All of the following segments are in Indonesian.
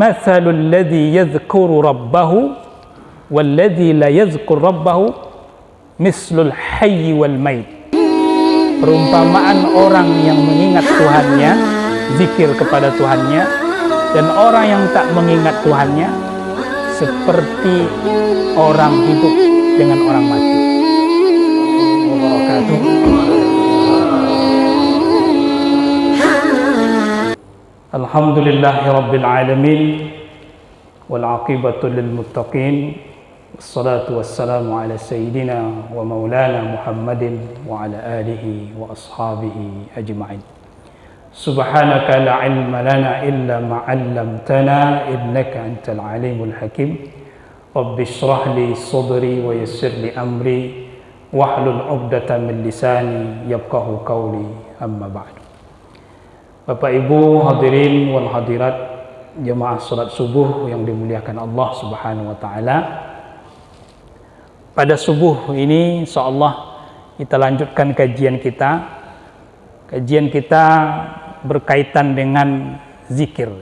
mathalul ladzi yadhkuru rabbahu walladzi la yadhkur rabbahu mislul hayyi wal mait. Perumpamaan orang yang mengingat Tuhannya, zikir kepada Tuhannya, dan orang yang tak mengingat Tuhannya seperti orang hidup dengan orang mati. Alhamdulillahi rabbil alamin wal aqibatu lil muttaqin. Wassalatu wassalamu ala sayyidina wa maulana Muhammadin wa ala alihi wa ashabihi ajma'in. Subhanaka la ilma lana illa ma 'allamtana innaka antal alimul hakim. Rabbi shrah li sadri wa yassir li amri wahlul 'uqdatam min lisani yafqahu qawli, amma ba'du. Bapak Ibu hadirin wal hadirat jemaah salat subuh yang dimuliakan Allah Subhanahu wa taala. Pada subuh ini insyaallah kita lanjutkan kajian kita. Kajian kita berkaitan dengan zikir.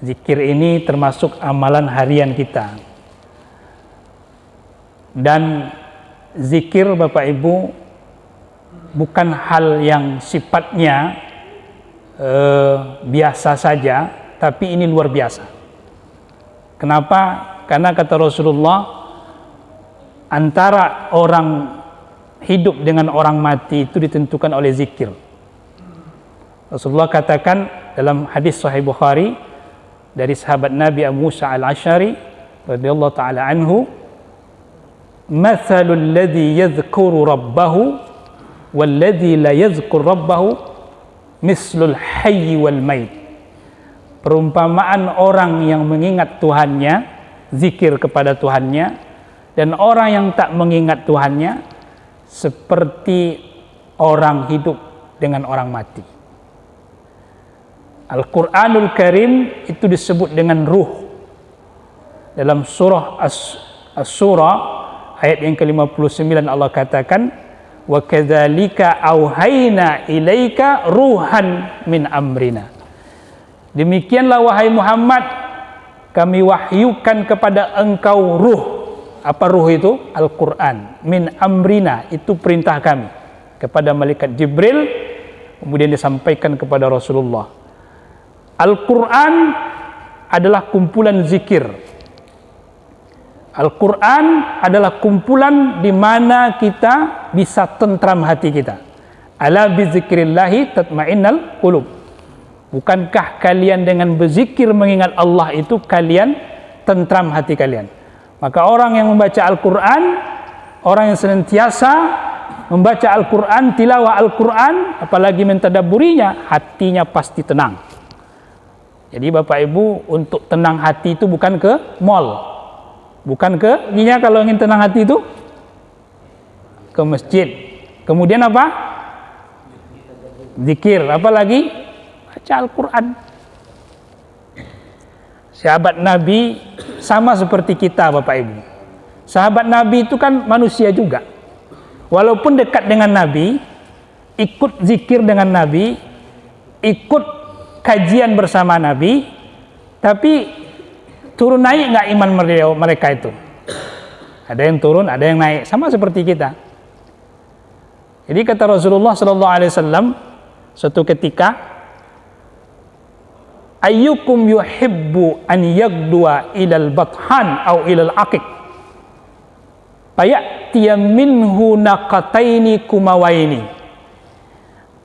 Zikir ini termasuk amalan harian kita. Dan zikir Bapak Ibu bukan hal yang sifatnya biasa saja, tapi ini luar biasa. Kenapa? Karena kata Rasulullah, antara orang hidup dengan orang mati itu ditentukan oleh zikir. Rasulullah katakan dalam hadis Sahih Bukhari dari sahabat Nabi Abu Musa al-Asy'ari radhiyallahu taala anhu, mathalul ladzi yadhkuru rabbahu walladzi la yadhkur rabbahu mislul hayyi wal mait. Perumpamaan orang yang mengingat Tuhannya, zikir kepada Tuhannya, dan orang yang tak mengingat Tuhannya seperti orang hidup dengan orang mati. Al-Quranul Karim itu disebut dengan ruh. Dalam surah As-Surah ayat yang ke-59 Allah katakan, wa kadzalika auhayna ilaika ruhan min amrina. Demikianlah wahai Muhammad, kami wahyukan kepada engkau ruh. Apa ruh itu? Al-Quran. Min amrina, itu perintah kami kepada malaikat Jibril, kemudian disampaikan kepada Rasulullah. Al-Quran adalah kumpulan zikir. Al-Quran adalah kumpulan di mana kita bisa tentram hati kita. Ala bizikrillahi tatmainnal qulub. Bukankah kalian dengan berzikir mengingat Allah itu kalian tentram hati kalian? Maka orang yang membaca Al-Quran, orang yang senantiasa membaca Al-Quran, tilawah Al-Quran, apalagi mentadabburinya, hatinya pasti tenang. Jadi Bapak Ibu, untuk tenang hati itu bukan ke mall, bukan ke, intinya kalau ingin tenang hati itu ke masjid. Kemudian apa? Zikir. Apa lagi? Baca Al-Quran. Sahabat Nabi sama seperti kita Bapak Ibu. Sahabat Nabi itu kan manusia juga. Walaupun dekat dengan Nabi, ikut zikir dengan Nabi, ikut kajian bersama Nabi, tapi turun naik nggak iman mereka itu? Ada yang turun, ada yang naik, sama seperti kita. Jadi kata Rasulullah SAW suatu ketika, ayyukum yuhibbu an yagdua ilal bathan au ilal aqiq fayatiya minhu naqataini kumawaini.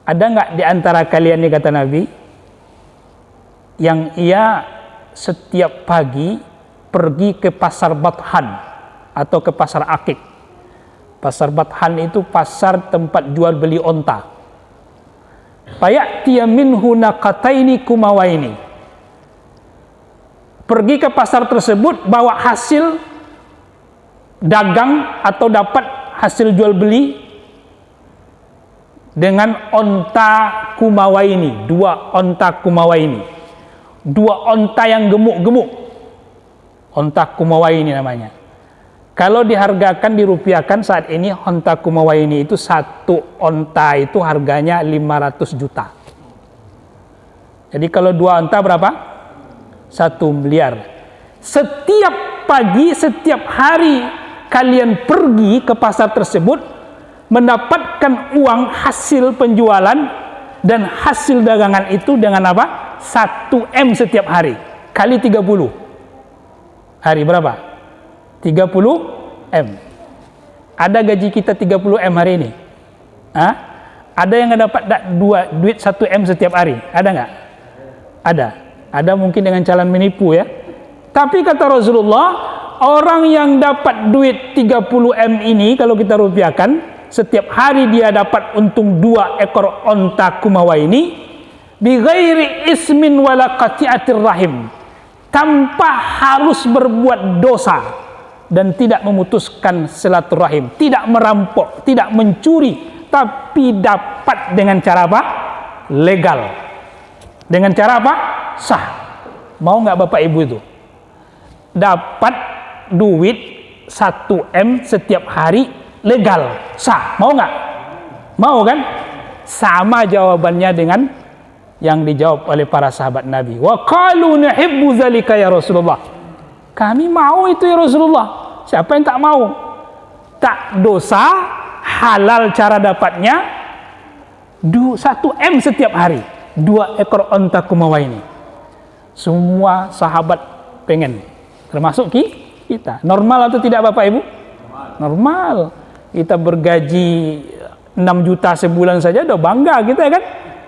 Ada nggak di antara kalian nih, kata Nabi, yang ia setiap pagi pergi ke pasar Bathan atau ke pasar Akik. Pasar Bathan itu pasar tempat jual beli onta. Fayatiya minhu naqataini kumawaini. Pergi ke pasar tersebut, bawa hasil dagang atau dapat hasil jual beli dengan onta kumawaini, 2 onta kumawaini. 2 onta yang gemuk-gemuk. Onta kumawaini namanya. Kalau dihargakan, dirupiahkan saat ini, onta kumawaini itu 1 onta itu harganya 500 juta. Jadi kalau 2 onta berapa? miliar. Setiap pagi, setiap hari kalian pergi ke pasar tersebut, mendapatkan uang hasil penjualan dan hasil dagangan itu dengan apa? 1 M setiap hari kali 30 hari berapa? 30 M. Ada gaji kita 30 M hari ini? Hah? Ada yang dapat duit 1 M setiap hari? Ada nggak? Ada. Ada mungkin dengan cara menipu ya. Tapi kata Rasulullah, orang yang dapat duit 30 M ini kalau kita rupiahkan, setiap hari dia dapat untung 2 ekor onta kumawa ini, bighairi ismin wala qati'atir rahim, tanpa harus berbuat dosa dan tidak memutuskan silaturahim, tidak merampok, tidak mencuri, tapi dapat dengan cara apa? Legal. Dengan cara apa? Sah. Mau nggak Bapak Ibu itu? Dapat duit 1 M setiap hari legal, sah. Mau nggak? Mau kan? Sama jawabannya dengan yang dijawab oleh para sahabat Nabi. Wa qalu nuhibbu zalika ya Rasulullah. Kami mau itu ya Rasulullah. Siapa yang tak mau? Tak dosa, halal cara dapatnya, 1 M setiap hari, 2 ekor onta kumawa ini. Semua sahabat pengen, termasuk kita. Normal atau tidak Bapak Ibu? Normal. Kita bergaji 6 juta sebulan saja udah bangga kita kan.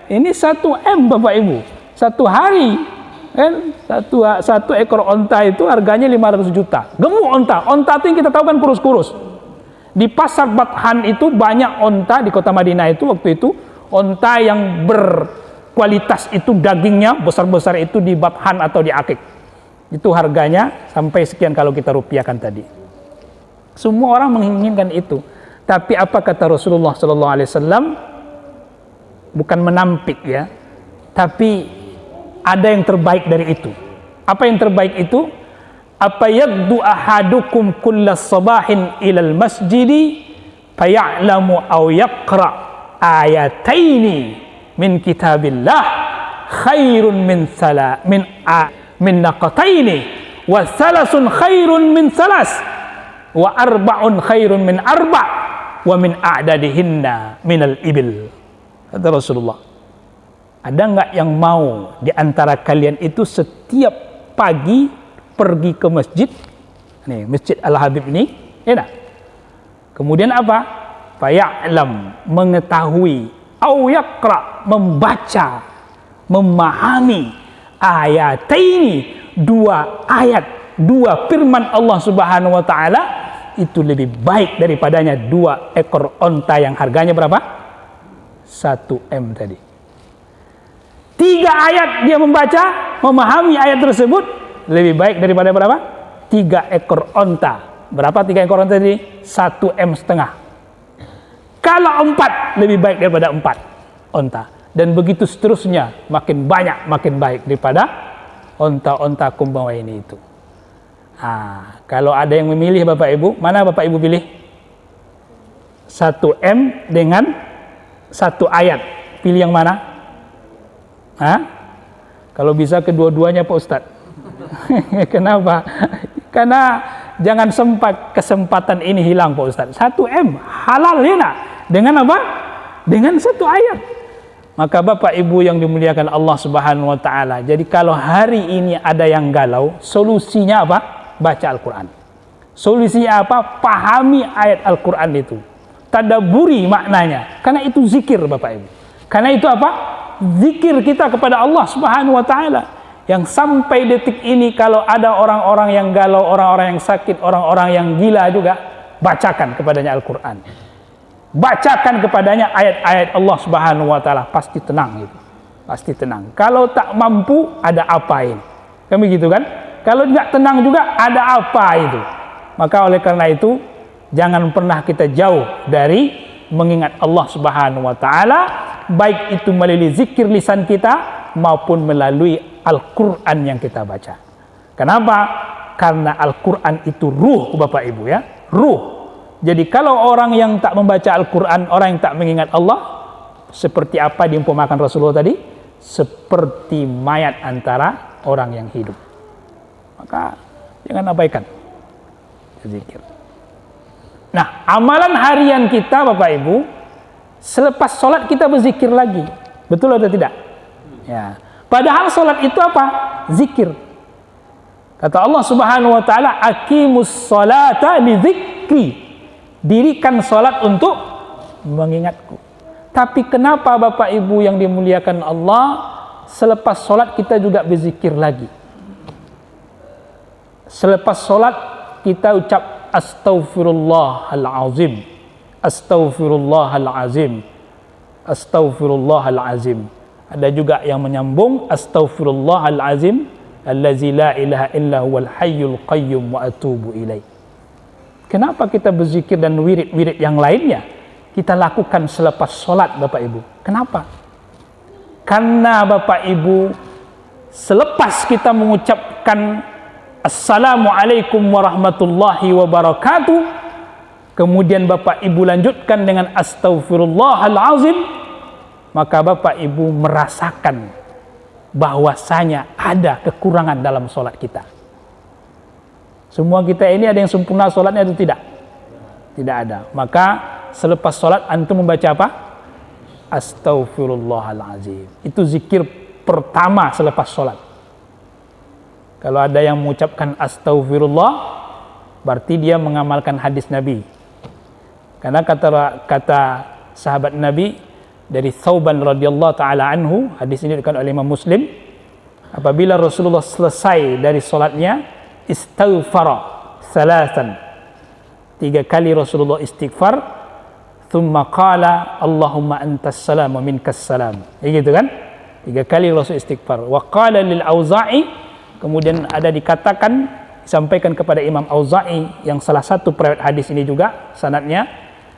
Ini 1 M Bapak Ibu, 1 hari kan. Satu ekor onta itu harganya 500 juta. Gemuk onta. Onta itu yang kita tahu kan kurus-kurus. Di pasar Bathan itu banyak onta di kota Madinah itu waktu itu. Onta yang berkualitas itu dagingnya besar-besar itu di Bathan atau di Akik. Itu harganya sampai sekian kalau kita rupiahkan tadi. Semua orang menginginkan itu. Tapi apa kata Rasulullah sallallahu alaihi wasallam? Bukan menampik ya. Tapi ada yang terbaik dari itu. Apa yang terbaik itu? Apa yaddu ahadukum kullas sabahin ilal masjidi faya'lamu aw yaqra ayataini min kitabillah khairun min naqataini wa salasun khairun min salas wa arba'un khairun min arba' wa min a'dadihinna minal ibil. Kata Rasulullah, ada enggak yang mau di antara kalian itu setiap pagi pergi ke masjid, nih Masjid Al-Habib ini, ya. Kemudian apa? Faya'lam, mengetahui, au yaqra, membaca, memahami ayataini, 2 ayat, 2 firman Allah Subhanahu wa taala itu lebih baik daripadanya 2 ekor onta yang harganya berapa? 1 M tadi. 3 ayat dia membaca, memahami ayat tersebut lebih baik daripada berapa? 3 ekor onta. Berapa 3 ekor onta tadi? 1 M setengah. Kalau 4 lebih baik daripada 4 onta. Dan begitu seterusnya, makin banyak makin baik daripada onta-onta kumbawa ini itu. Kalau ada yang memilih Bapak Ibu, mana Bapak Ibu pilih? 1 M dengan 1 ayat. Pilih yang mana? Kalau bisa kedua-duanya Pak Ustadz. Kenapa? Karena jangan kesempatan ini hilang Pak Ustadz. 1 M halal ya. Dengan apa? Dengan 1 ayat. Maka Bapak Ibu yang dimuliakan Allah Subhanahu wa taala, jadi kalau hari ini ada yang galau, solusinya apa? Baca Al-Qur'an. Solusinya apa? Pahami ayat Al-Qur'an itu. Tadabburi maknanya. Karena itu zikir Bapak Ibu. Karena itu apa? Zikir kita kepada Allah Subhanahu wa taala. Yang sampai detik ini kalau ada orang-orang yang galau, orang-orang yang sakit, orang-orang yang gila juga, bacakan kepadanya Al-Qur'an. Bacakan kepadanya ayat-ayat Allah Subhanahu wa taala, pasti tenang itu. Pasti tenang. Kalau tak mampu, ada apa ini? Kan begitu kan? Kalau tidak tenang juga, ada apa itu? Maka oleh karena itu, jangan pernah kita jauh dari mengingat Allah Subhanahu wa taala, baik itu melalui zikir lisan kita maupun melalui Al-Qur'an yang kita baca. Kenapa? Karena Al-Qur'an itu ruh Bapak Ibu ya, ruh. Jadi kalau orang yang tak membaca Al-Qur'an, orang yang tak mengingat Allah, seperti apa diumpamakan Rasulullah tadi? Seperti mayat antara orang yang hidup. Maka jangan abaikan zikir. Nah, amalan harian kita Bapak Ibu, selepas sholat kita berzikir lagi. Betul atau tidak? Ya. Padahal sholat itu apa? Zikir. Kata Allah Subhanahu wa taala, "Aqimus sholata li dzikri." Dirikan sholat untuk mengingatku. Tapi kenapa Bapak Ibu yang dimuliakan Allah, selepas sholat kita juga berzikir lagi? Selepas sholat kita ucap astaghfirullahalazim, astaghfirullahalazim, astaghfirullahalazim. Ada juga yang menyambung astaghfirullahalazim allazi la ilaha illa huwal hayyul qayyum wa atubu ilaih. Kenapa kita berzikir dan wirid-wirid yang lainnya kita lakukan selepas sholat Bapak Ibu? Kenapa? Karena Bapak Ibu, selepas kita mengucapkan assalamualaikum warahmatullahi wabarakatuh, kemudian Bapak Ibu lanjutkan dengan astaghfirullahalazim, maka Bapak Ibu merasakan bahwasanya ada kekurangan dalam sholat kita. Semua kita ini ada yang sempurna sholatnya atau tidak? Tidak ada. Maka selepas sholat antum membaca apa? Astaghfirullahalazim. Itu zikir pertama selepas sholat. Kalau ada yang mengucapkan astaghfirullah, berarti dia mengamalkan hadis Nabi. Karena kata sahabat Nabi dari Thauban radhiyallahu taala anhu, hadis ini diriwayatkan oleh Imam Muslim, apabila Rasulullah selesai dari sholatnya, istaghfara salasan, 3 kali Rasulullah istighfar, thumma qala Allahumma antas salam wa minkas salam, gitu kan, 3 kali Rasul istighfar. Wa qala lil Auza'i, kemudian ada dikatakan, disampaikan kepada Imam Auza'i yang salah satu perawi hadis ini juga sanadnya,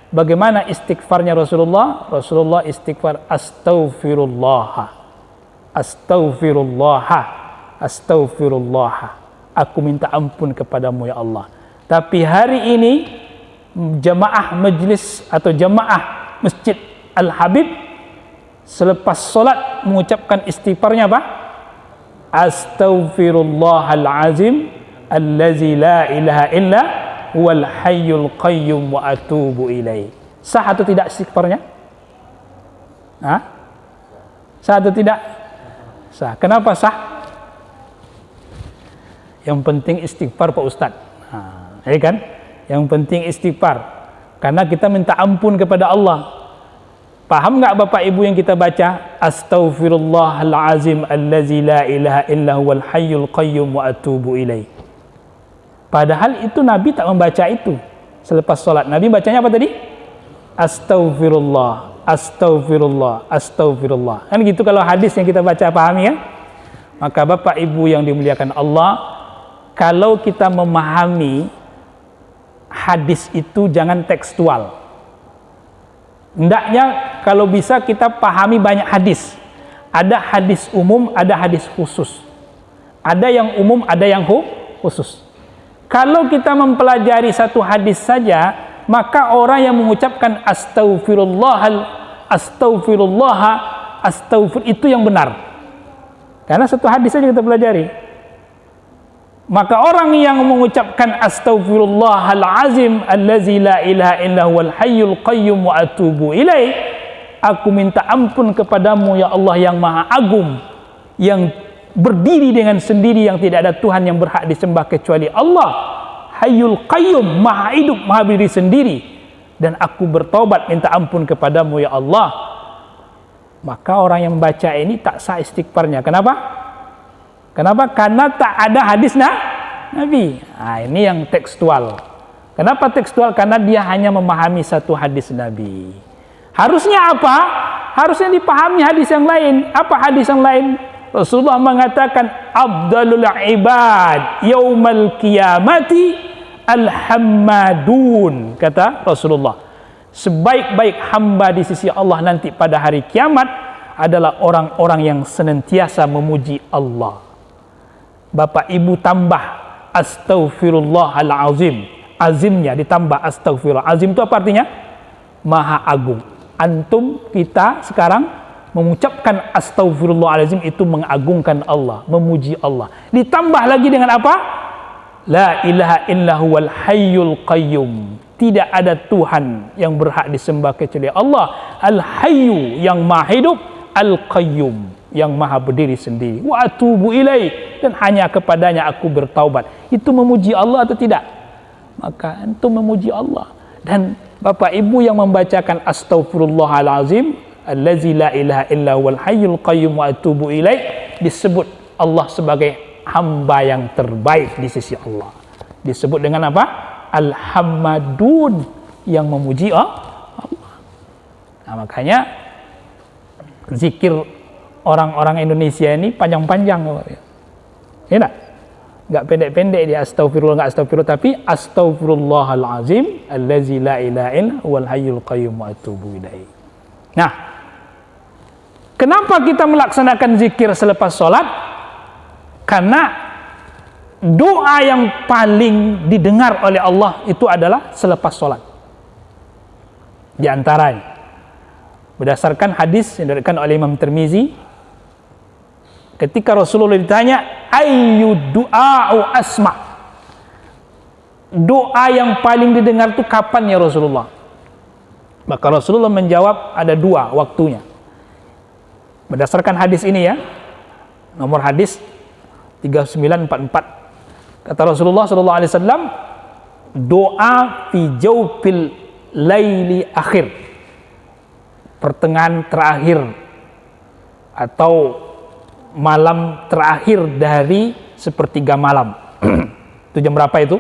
bagaimana istighfarnya Rasulullah? Rasulullah istighfar astaghfirullah, astaghfirullah, astaghfirullah, aku minta ampun kepadamu ya Allah. Tapi hari ini jamaah majlis atau jamaah Masjid Al-Habib selepas solat mengucapkan istighfarnya apa? Astaghfirullahalazim allazi la ilaha illa huwal hayyul qayyum wa atubu ilaih. Sah atau tidak istighfarnya? Hah? Sah atau tidak? Sah. Kenapa sah? Yang penting istighfar Pak Ustadz. Ya kan? Yang penting istighfar. Karena kita minta ampun kepada Allah. Paham nggak Bapak Ibu yang kita baca? Astaghfirullahalazim allazi la ilaha illa huwal hayyul qayyum wa atubu ilaih. Padahal itu Nabi tak membaca itu. Selepas sholat Nabi bacanya apa tadi? Astaghfirullah, astaghfirullah, astaghfirullah. Kan gitu kalau hadis yang kita baca, pahami ya? Maka Bapak Ibu yang dimuliakan Allah, kalau kita memahami hadis itu jangan tekstual. Hendaknya kalau bisa kita pahami banyak hadis. Ada hadis umum, ada hadis khusus. Ada yang umum, ada yang khusus. Kalau kita mempelajari satu hadis saja, maka orang yang mengucapkan astaghfirullah itu yang benar. Karena satu hadis saja kita pelajari. Maka orang yang mengucapkan astaghfirullahalazim allazi la ilaha illa huwal hayyul qayyum wa atubu ilaih, aku minta ampun kepadamu ya Allah yang maha agung, yang berdiri dengan sendiri, yang tidak ada Tuhan yang berhak disembah kecuali Allah, hayyul qayyum, maha hidup, maha berdiri sendiri, dan aku bertobat minta ampun kepadamu ya Allah. Maka orang yang membaca ini tak sah istighfarnya. Kenapa? Kenapa? Karena tak ada hadis Nabi. Nah, ini yang tekstual. Kenapa tekstual? Karena dia hanya memahami satu hadis Nabi. Harusnya apa? Harusnya dipahami hadis yang lain. Apa hadis yang lain? Rasulullah mengatakan afdalul ibad yaumal qiyamati alhammadun, kata Rasulullah. Sebaik-baik hamba di sisi Allah nanti pada hari kiamat adalah orang-orang yang senantiasa memuji Allah. Bapak Ibu tambah astaghfirullahalazim, azimnya ditambah astaghfirullah. Azim itu apa artinya? Maha agung. Antum kita sekarang mengucapkan astaghfirullahalazim itu mengagungkan Allah, memuji Allah. Ditambah lagi dengan apa? La ilaha illa huwal hayyul qayyum. Tidak ada Tuhan yang berhak disembah kecuali Allah. Al-Hayyu yang maha hidup, Al-Qayyum yang maha berdiri sendiri. Wa atubu ilaih, dan hanya kepadanya aku bertaubat. Itu memuji Allah atau tidak? Maka itu memuji Allah. Dan Bapak Ibu yang membacakan astaghfirullahalazim, allazi la ilaha illa huwal hayyul qayyum wa atubu ilaih, disebut Allah sebagai hamba yang terbaik di sisi Allah. Disebut dengan apa? Al-Hammadun, yang memuji Allah. Nah, makanya zikir orang-orang Indonesia ini panjang-panjang, ya, nggak pendek-pendek dia astagfirullah, nggak astagfirullah, tapi astaghfirullahalazim allazi la ilaha illa huwal hayyul qayyum wa atubu ilaih. Nah, kenapa kita melaksanakan zikir selepas sholat? Karena doa yang paling didengar oleh Allah itu adalah selepas sholat. Di antaranya, berdasarkan hadis yang diriwayatkan oleh Imam Tirmizi, ketika Rasulullah ditanya, ayyu du'a'u asma', doa yang paling didengar itu kapan ya Rasulullah? Maka Rasulullah menjawab, ada dua waktunya. Berdasarkan hadis ini ya, nomor hadis 3944, kata Rasulullah SAW, doa fi jawfil laili akhir, pertengahan terakhir atau malam terakhir dari sepertiga malam. Itu jam berapa itu?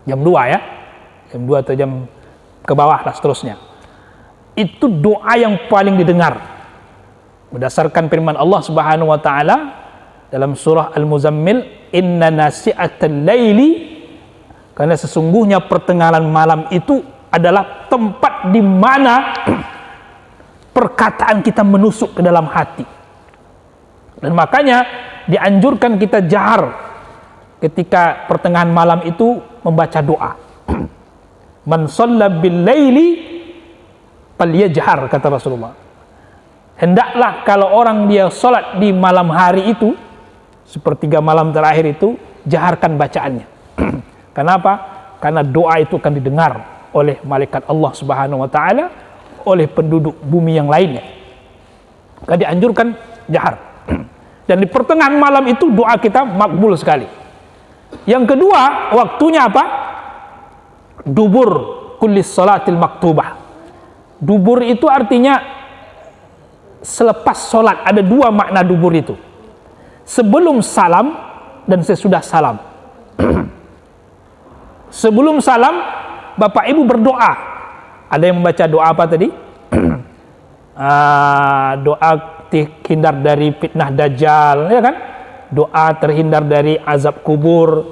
Jam 2 ya, jam 2 atau jam ke bawah lah seterusnya. Itu doa yang paling didengar berdasarkan firman Allah Subhanahu wa taala dalam surah Al-Muzammil, inna nasi'atal laili, karena sesungguhnya pertengahan malam itu adalah tempat di mana perkataan kita menusuk ke dalam hati. Dan makanya dianjurkan kita jahar ketika pertengahan malam itu membaca doa. Man shalla bil laili falyajhar, kata Rasulullah. Hendaklah kalau orang dia salat di malam hari itu, sepertiga malam terakhir itu, jaharkan bacaannya. Kenapa? Karena doa itu akan didengar oleh malaikat Allah Subhanahu wa taala, oleh penduduk bumi yang lainnya. Maka dianjurkan jahar. Dan di pertengahan malam itu doa kita makbul sekali. Yang kedua, waktunya apa? Dubur kullis salatil maktubah. Dubur itu artinya selepas sholat. Ada dua makna dubur itu: sebelum salam dan sesudah salam. Sebelum salam, Bapak Ibu berdoa. Ada yang membaca doa apa tadi? Doa terhindar dari fitnah dajjal, ya kan? Doa terhindar dari azab kubur,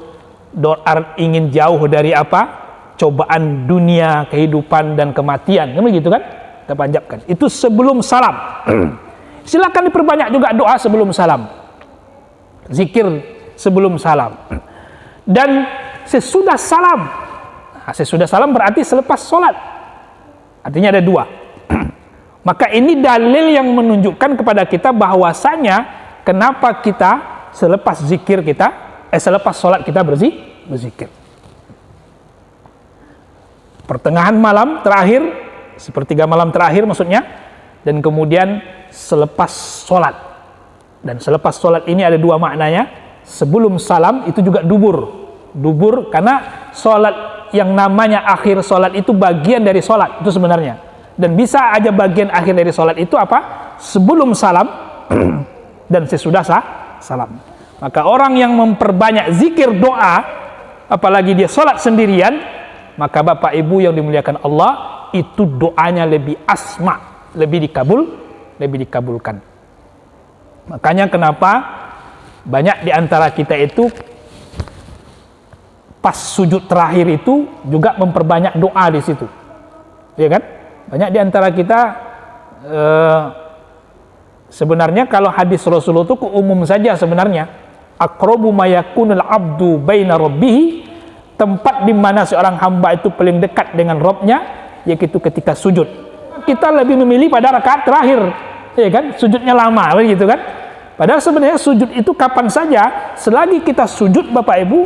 doa ingin jauh dari apa? Cobaan dunia, kehidupan dan kematian, kan begitu kan? Kita panjatkan. Itu sebelum salam. Silakan diperbanyak juga doa sebelum salam. Zikir sebelum salam. Dan sesudah salam. Nah, sesudah salam berarti selepas sholat. Artinya ada dua. Maka ini dalil yang menunjukkan kepada kita bahwasanya kenapa kita selepas zikir kita, selepas sholat kita berzikir. Pertengahan malam terakhir, sepertiga malam terakhir maksudnya, dan kemudian selepas sholat. Dan selepas sholat ini ada dua maknanya. Sebelum salam itu juga dubur. Dubur karena sholat yang namanya akhir sholat itu bagian dari sholat itu sebenarnya. Dan bisa aja bagian akhir dari sholat itu apa? Sebelum salam dan sesudah salam. Maka orang yang memperbanyak zikir doa, apalagi dia sholat sendirian, maka Bapak Ibu yang dimuliakan Allah, itu doanya lebih asma, lebih dikabulkan. Makanya kenapa banyak di antara kita itu pas sujud terakhir itu juga memperbanyak doa di situ, ya kan? Banyak di antara kita sebenarnya kalau hadis Rasulullah itu umum saja sebenarnya. Aqrabu ma yakunul abdu baina rabbih, tempat di mana seorang hamba itu paling dekat dengan Rabb-nya, yaitu ketika sujud. Kita lebih memilih pada rakaat terakhir. ya kan? Sujudnya lama, begitu kan? Padahal sebenarnya sujud itu kapan saja, selagi kita sujud Bapak Ibu,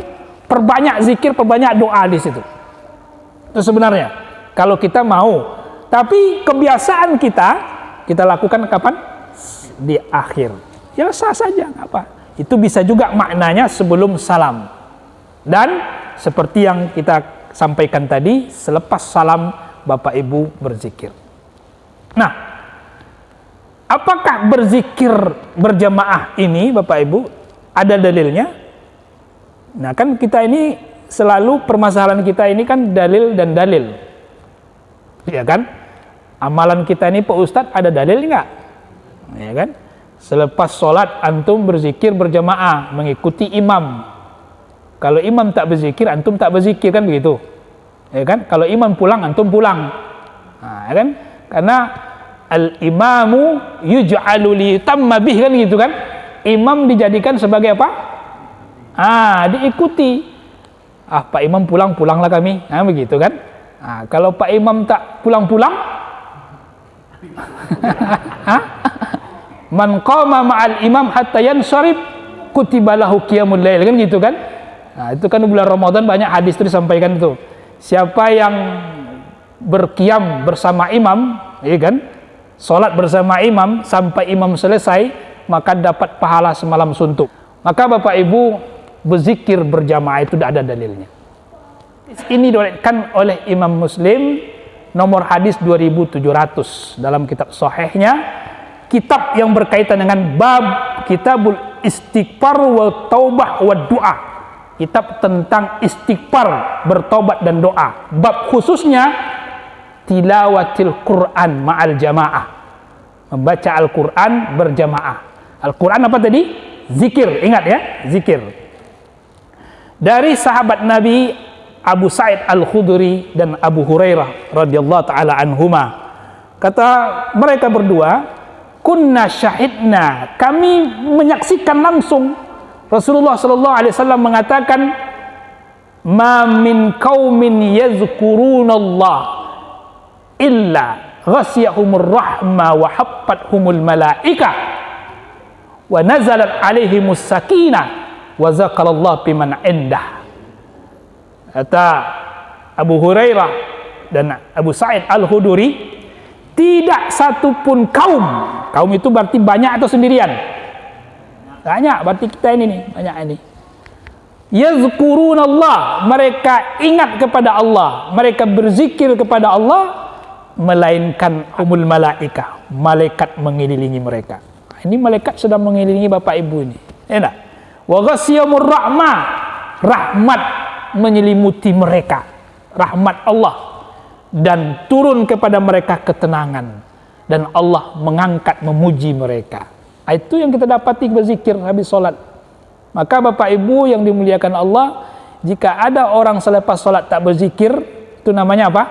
perbanyak zikir, perbanyak doa di situ. Itu sebenarnya kalau kita mau. Tapi kebiasaan kita lakukan kapan? Di akhir. Ya sah saja, nggak apa. Itu bisa juga maknanya sebelum salam. Dan seperti yang kita sampaikan tadi, selepas salam Bapak Ibu berzikir. Nah, apakah berzikir berjamaah ini Bapak Ibu ada dalilnya? Nah, kan kita ini selalu permasalahan kita ini kan dalil dan dalil. Ya kan? Amalan kita ini Pak Ustadz ada dalil enggak? Ya kan? Selepas sholat antum berzikir berjamaah mengikuti imam. Kalau imam tak berzikir, antum tak berzikir, kan begitu? Ya kan? Kalau imam pulang, antum pulang. Nah, ya kan? Karena al-imamu yuj'alu litamma bih, kan gitu kan? Imam dijadikan sebagai apa? Diikuti. Pak imam pulang, pulanglah kami. Nah, begitu kan? Kalau Pak imam tak pulang-pulang, man qama ma'al imam hatta yansharib kutiba lahu qiyamul lail, kan gitu kan? Nah, itu kan bulan Ramadan banyak hadis itu disampaikan itu. Siapa yang berqiyam bersama imam, ya kan? Salat bersama imam sampai imam selesai, maka dapat pahala semalam suntuk. Maka Bapak Ibu berzikir berjamaah itu tidak ada dalilnya. Ini diriwayatkan oleh Imam Muslim nomor hadis 2700 dalam kitab sahihnya, kitab yang berkaitan dengan bab kitabul istighfar wa taubah wa doa, kitab tentang istighfar, bertobat dan doa. Bab khususnya tilawatil Quran ma'al jamaah, membaca Al-Quran berjamaah. Al-Quran apa tadi? Zikir, ingat ya, zikir. Dari sahabat Nabi Abu Sa'id Al-Khudri dan Abu Hurairah radhiyallahu taala anhuma, kata mereka berdua, kunna syahidna, kami menyaksikan langsung Rasulullah sallallahu alaihi wasallam mengatakan, ma min qaumin yazkurunallah illa ghasyahumur rahma wa haffathumul malaika wa nazalat alaihimus sakinah wa zakarallahu biman indah. Kata Abu Hurairah dan Abu Sa'id Al-Khudri, tidak satupun kaum itu berarti banyak atau sendirian? Banyak, berarti kita ini nih, banyak ini. Yazkurunallah, mereka ingat kepada Allah, mereka berzikir kepada Allah, melainkan humul malaikah, malaikat mengelilingi mereka. Ini malaikat sedang mengelilingi Bapak Ibu ini. Enak. Wa ghasyiyamur rahmah, rahmat menyelimuti mereka, rahmat Allah, dan turun kepada mereka ketenangan, dan Allah mengangkat memuji mereka. Itu yang kita dapati berzikir habis sholat. Maka Bapak Ibu yang dimuliakan Allah, jika ada orang selepas sholat tak berzikir, itu namanya apa?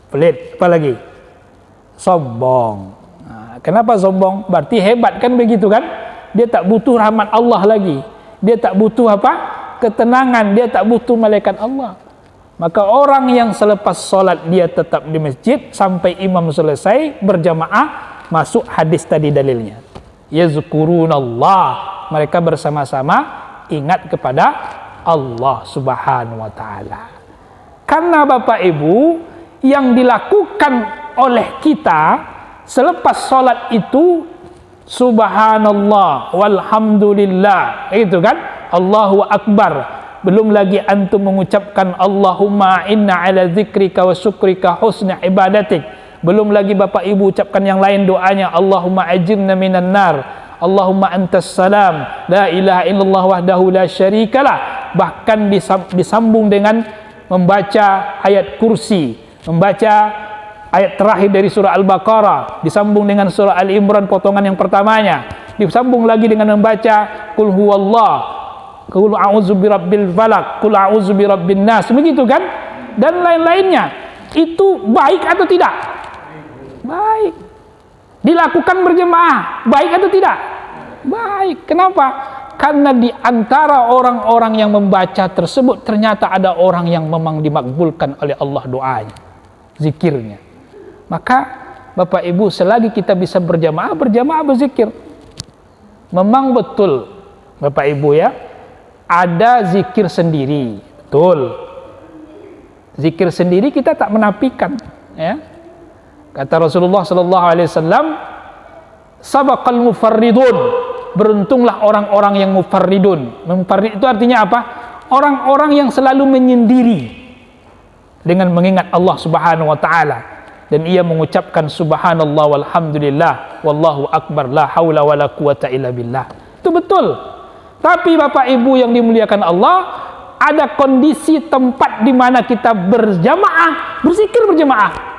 Pelit. Apa lagi? Sombong. Kenapa sombong? Berarti hebat, kan begitu kan? Dia tak butuh rahmat Allah lagi. Dia tak butuh apa? Ketenangan. Dia tak butuh malaikat Allah. Maka orang yang selepas sholat dia tetap di masjid sampai imam selesai berjamaah, masuk hadis tadi dalilnya. Yazkurunallah, mereka bersama-sama ingat kepada Allah Subhanahu wa taala. Karena Bapak Ibu, yang dilakukan oleh kita selepas sholat itu subhanallah walhamdulillah, itu kan, Allahu akbar. Belum lagi antum mengucapkan Allahumma inna ala zikrika wa syukrika husna ibadatik. Belum lagi Bapak Ibu ucapkan yang lain doanya, Allahumma ajirna minan nar, Allahumma antas salam, la ilaha illallah wahdahu la syarikalah. Bahkan disambung dengan membaca ayat kursi, membaca ayat terakhir dari surah Al-Baqarah, disambung dengan surah Al-Imran potongan yang pertamanya, disambung lagi dengan membaca qul huwallah, qul a'udzu birabbil falaq, qul a'udzu birabbin nas, begitu kan, dan lain-lainnya. Itu baik atau tidak? Baik. Dilakukan berjemaah, baik atau tidak? Baik. Kenapa? Karena di antara orang-orang yang membaca tersebut ternyata ada orang yang memang dimakbulkan oleh Allah doanya, zikirnya. Maka Bapak Ibu, selagi kita bisa berjamaah berzikir. Memang betul Bapak Ibu ya, ada zikir sendiri, betul. Zikir sendiri kita tak menafikan ya. Kata Rasulullah sallallahu alaihi wasallam, sabaqal mufarridun, beruntunglah orang-orang yang mufarridun. Mufarrid itu artinya apa? Orang-orang yang selalu menyendiri dengan mengingat Allah Subhanahu wa taala, dan ia mengucapkan subhanallah walhamdulillah wallahu akbar la haula wala quwata illa billah. Itu betul. Tapi Bapak Ibu yang dimuliakan Allah, ada kondisi tempat di mana kita berjamaah, berzikir berjamaah.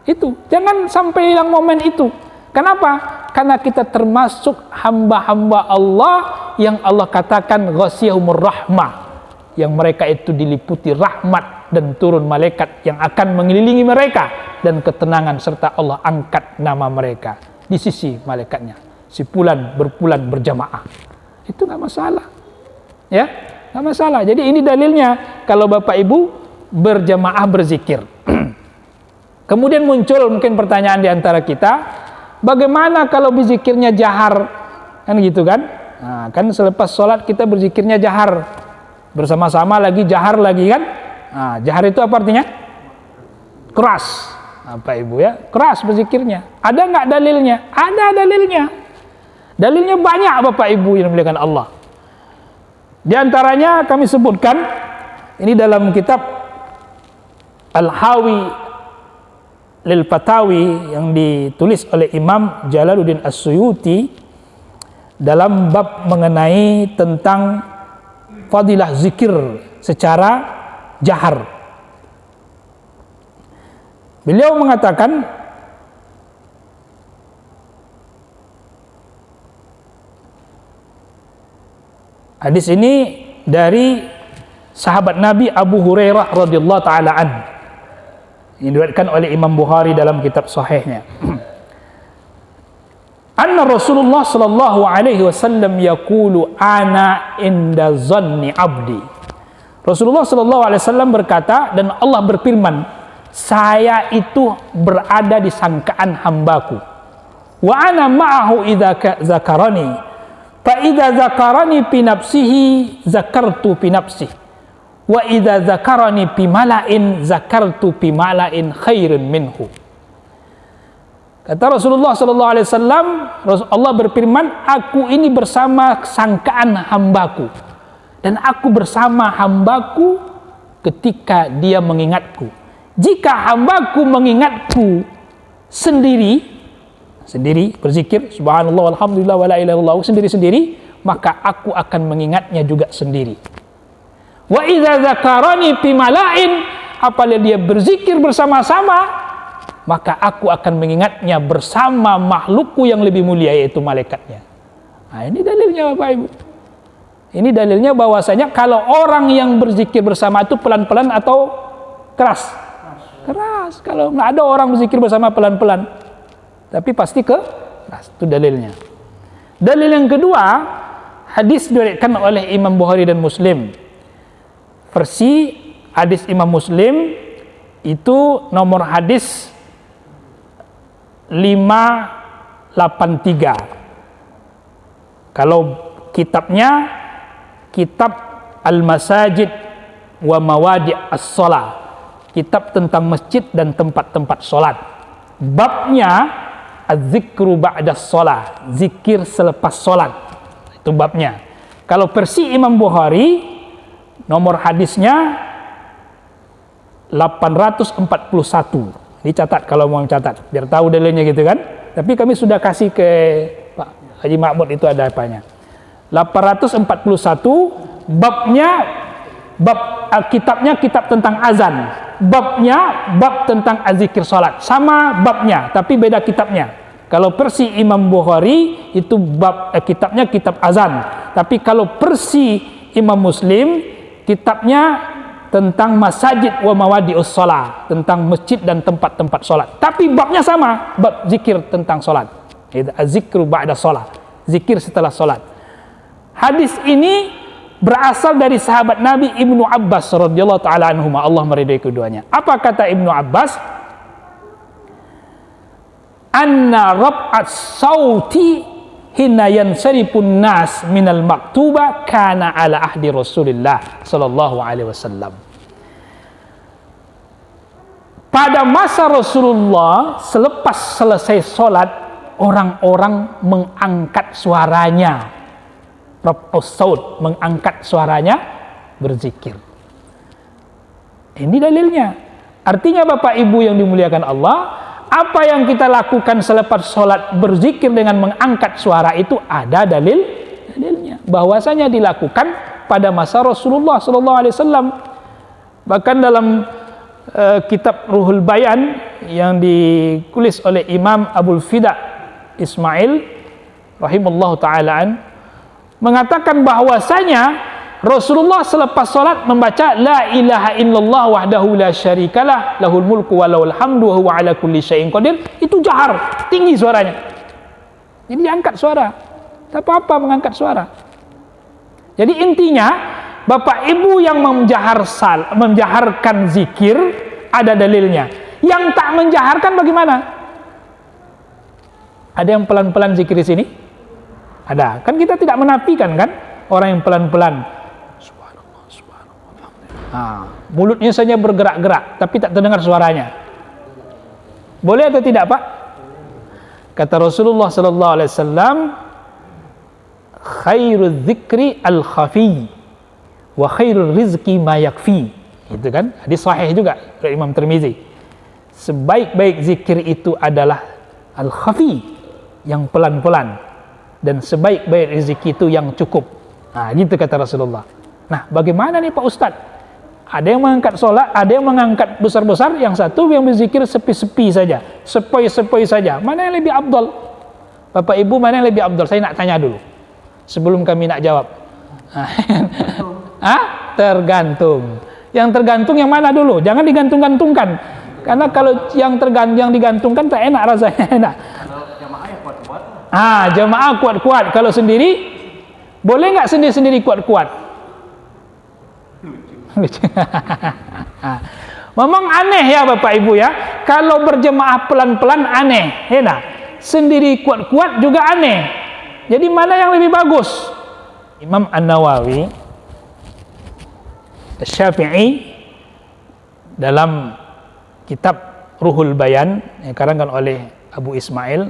Itu jangan sampai hilang momen itu. Kenapa? Karena kita termasuk hamba-hamba Allah yang Allah katakan ghasyiyahumur rahmah, yang mereka itu diliputi rahmat dan turun malaikat yang akan mengelilingi mereka, dan ketenangan serta Allah angkat nama mereka di sisi malaikatnya berbulan berjamaah. Itu nggak masalah ya, nggak masalah. Jadi ini dalilnya kalau Bapak Ibu berjamaah berzikir. Kemudian muncul mungkin pertanyaan di antara kita, bagaimana kalau berzikirnya jahar, kan gitu kan? Nah, kan selepas sholat kita berzikirnya jahar, bersama-sama lagi jahar lagi kan? Nah, jahar itu apa artinya? Keras, Bapak Ibu ya, keras berzikirnya. Ada nggak dalilnya? Ada dalilnya. Dalilnya banyak Bapak Ibu yang dimuliakan Allah. Di antaranya kami sebutkan ini dalam kitab Al-Hawi Lil Fatawi yang ditulis oleh Imam Jalaluddin As-Suyuti dalam bab mengenai tentang fadilah zikir secara jahar. Beliau mengatakan, hadis ini dari sahabat Nabi Abu Hurairah radhiyallahu taala an, yang diriwayatkan oleh Imam Bukhari dalam kitab sahihnya. Anna Rasulullah sallallahu alaihi wasallam yaqulu ana inda zanni abdi. Rasulullah sallallahu alaihi wasallam berkata, dan Allah berfirman, saya itu berada di sangkaan hambaku. Wa ana ma'ahu idza zakarani. Fa idza zakarani fi nafsihi zakartu fi nafsihi. Wa idza zakarani fi mala'in zakartu fi mala'in khairin minhu. Kata Rasulullah sallallahu alaihi wasallam, Allah berfirman, aku ini bersama sangkaan hambaku, dan aku bersama hambaku ketika dia mengingatku. Jika hambaku mengingatku sendiri berzikir subhanallah walhamdulillah wala ilaha illallah sendiri-sendiri, maka aku akan mengingatnya juga sendiri. Wa idza zakarani fi mala'in, apabila dia berzikir bersama-sama, maka aku akan mengingatnya bersama makhlukku yang lebih mulia, yaitu malaikatnya. Nah, ini dalilnya Bapak Ibu. Ini dalilnya bahwasanya kalau orang yang berzikir bersama itu pelan-pelan atau keras? Keras. Kalau nggak ada orang berzikir bersama pelan-pelan, tapi pasti keras. Itu dalilnya. Dalil yang kedua, hadis diriwayatkan oleh Imam Bukhari dan Muslim. Versi hadis Imam Muslim itu nomor hadis 583. Kalau kitabnya kitab Al-Masajid wa Mawadi' As-Shalah, kitab tentang masjid dan tempat-tempat sholat. Babnya az-zikru ba'da sholat, zikir selepas sholat. Itu babnya. Kalau versi Imam Bukhari, nomor hadisnya 841. Dicatat kalau mau catat, biar tahu dalilnya gitu kan. Tapi kami sudah kasih ke Pak Haji Mahmud, itu ada apanya. 841, kitabnya kitab tentang azan. Babnya bab tentang azikir salat. Sama babnya, tapi beda kitabnya. Kalau versi Imam Bukhari itu kitabnya kitab azan. Tapi kalau versi Imam Muslim, kitabnya tentang masajid wa mawadi'us shalah, tentang masjid dan tempat-tempat salat. Tapi babnya sama, bab zikir tentang salat. Itu az-zikru ba'da shalah, zikir setelah salat. Hadis ini berasal dari sahabat Nabi Ibnu Abbas radhiyallahu taala anhuma, Allah meridai keduanya. Apa kata Ibnu Abbas? anna rab'at sauti hina yansarifun nas minal maktuba kana ala ahdi Rasulillah sallallahu alaihi wasallam. Pada masa Rasulullah, selepas selesai sholat, orang-orang mengangkat suaranya, raf'us saut, mengangkat suaranya berzikir. Ini dalilnya. Artinya Bapak Ibu yang dimuliakan Allah, apa yang kita lakukan selepas sholat berzikir dengan mengangkat suara itu ada dalilnya. Bahwasanya dilakukan pada masa Rasulullah sallallahu alaihi wasallam. Bahkan dalam kitab Ruhul Bayan yang ditulis oleh Imam Abul Fida Ismail rahimallahu ta'ala mengatakan bahwasanya Rasulullah selepas salat membaca la ilaha illallah wahdahu la syarikalah lahul mulku wa lahul hamdu wa huwa ala kulli syai'in qadir. Itu jahar, tinggi suaranya. Jadi diangkat suara. Tak apa-apa mengangkat suara. Jadi intinya Bapak Ibu yang menjaharkan zikir ada dalilnya. Yang tak menjaharkan bagaimana? Ada yang pelan-pelan zikir di sini? Ada. Kan kita tidak menafikan kan orang yang pelan-pelan. Subhanallah, subhanallah. Mulutnya saja bergerak-gerak tapi tak terdengar suaranya. Boleh atau tidak, Pak? Kata Rasulullah sallallahu alaihi wasallam, khairul dzikri al-khafi wa khairul rizqi ma yakfi. Itu kan hadis sahih juga dari Imam Tirmizi. Sebaik-baik zikir itu adalah al-khafi, yang pelan-pelan, dan sebaik-baik rezeki itu yang cukup. Gitu kata Rasulullah. Nah, bagaimana nih Pak Ustadz? Ada yang mengangkat sholat, ada yang mengangkat besar-besar, yang satu yang berzikir sepi-sepi saja, sepoi-sepoi saja. Mana yang lebih afdal? Bapak Ibu, mana yang lebih afdal? Saya nak tanya dulu sebelum kami nak jawab. Tergantung. Yang tergantung yang mana dulu? Jangan digantung-gantungkan. Karena kalau yang digantungkan tak enak rasanya. Enak. Kalau jamaah ya kuat-kuat. Jamaah kuat-kuat. Kalau sendiri, boleh nggak sendiri-sendiri kuat-kuat? Lucu. Memang aneh ya Bapak Ibu ya. Kalau berjemaah pelan-pelan aneh. Enak. Sendiri kuat-kuat juga aneh. Jadi mana yang lebih bagus? Imam An-Nawawi Syafi'i dalam kitab Ruhul Bayan yang dikarangkan oleh Abu Ismail,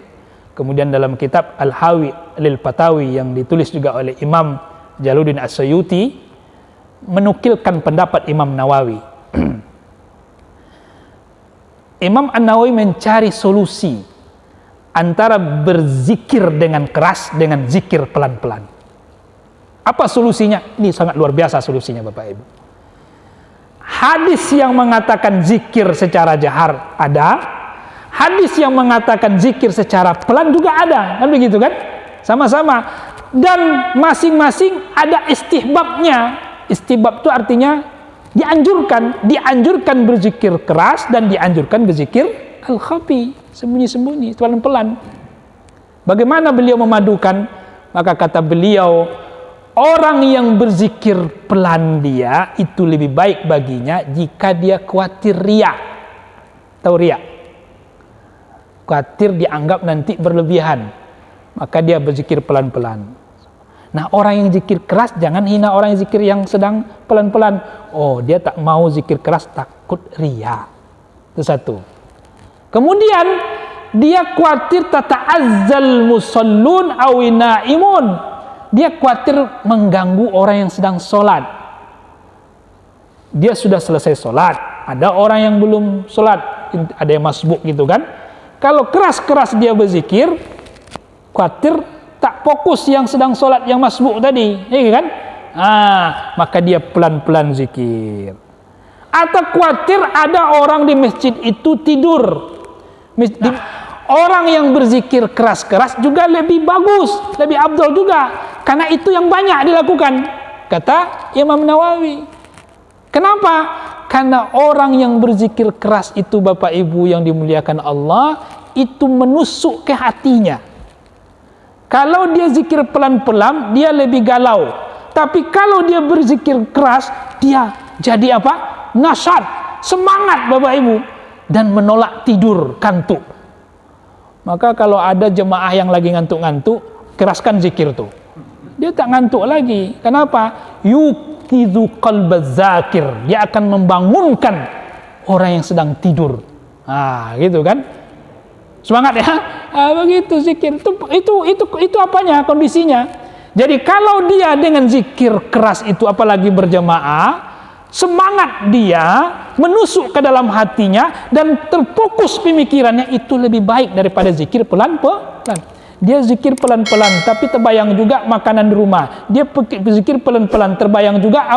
kemudian dalam kitab Al-Hawi lil Fatawi yang ditulis juga oleh Imam Jalaluddin As-Suyuti, menukilkan pendapat Imam Nawawi. Imam An-Nawawi mencari solusi antara berzikir dengan keras dengan zikir pelan-pelan. Apa solusinya? Ini sangat luar biasa solusinya Bapak Ibu. Hadis yang mengatakan zikir secara jahar ada, hadis yang mengatakan zikir secara pelan juga ada, kan begitu kan? Sama-sama. Dan masing-masing ada istihbabnya. Istihbab itu artinya dianjurkan berzikir keras dan dianjurkan berzikir al-khafi, sembunyi-sembunyi, pelan-pelan. Bagaimana beliau memadukan? Maka kata beliau, orang yang berzikir pelan dia itu lebih baik baginya jika dia khawatir riya. Tahu riya? Khawatir dianggap nanti berlebihan, maka dia berzikir pelan-pelan. Nah, orang yang zikir keras jangan hina orang yang zikir yang sedang pelan-pelan. Oh, dia tak mau zikir keras takut riya. Itu satu. Kemudian dia khawatir tata'azzal musallun aw naimun. Dia khawatir mengganggu orang yang sedang sholat. Dia sudah selesai sholat, ada orang yang belum sholat, ada yang masbuk gitu kan. Kalau keras-keras dia berzikir, khawatir tak fokus yang sedang sholat yang masbuk tadi, ya kan? Maka dia pelan-pelan zikir. Atau khawatir ada orang di masjid itu tidur. Orang yang berzikir keras-keras juga lebih bagus, lebih afdal juga, karena itu yang banyak dilakukan, kata Imam Nawawi. Kenapa? Karena orang yang berzikir keras itu Bapak Ibu yang dimuliakan Allah, itu menusuk ke hatinya. Kalau dia zikir pelan-pelan, dia lebih galau. Tapi kalau dia berzikir keras, dia jadi apa? Nasyat, semangat Bapak Ibu, dan menolak tidur, kantuk. Maka kalau ada jemaah yang lagi ngantuk-ngantuk, keraskan zikir tuh. Dia tak ngantuk lagi. Kenapa? Yuqizu qalbaz zakir. Dia akan membangunkan orang yang sedang tidur. Gitu kan? Semangat ya. Begitu zikir. Itu apanya? Kondisinya. Jadi kalau dia dengan zikir keras itu, apalagi berjamaah, semangat dia menusuk ke dalam hatinya dan terfokus pemikirannya, itu lebih baik daripada zikir pelan-pelan. Dia zikir pelan-pelan tapi terbayang juga makanan di rumah. Dia zikir pelan-pelan terbayang juga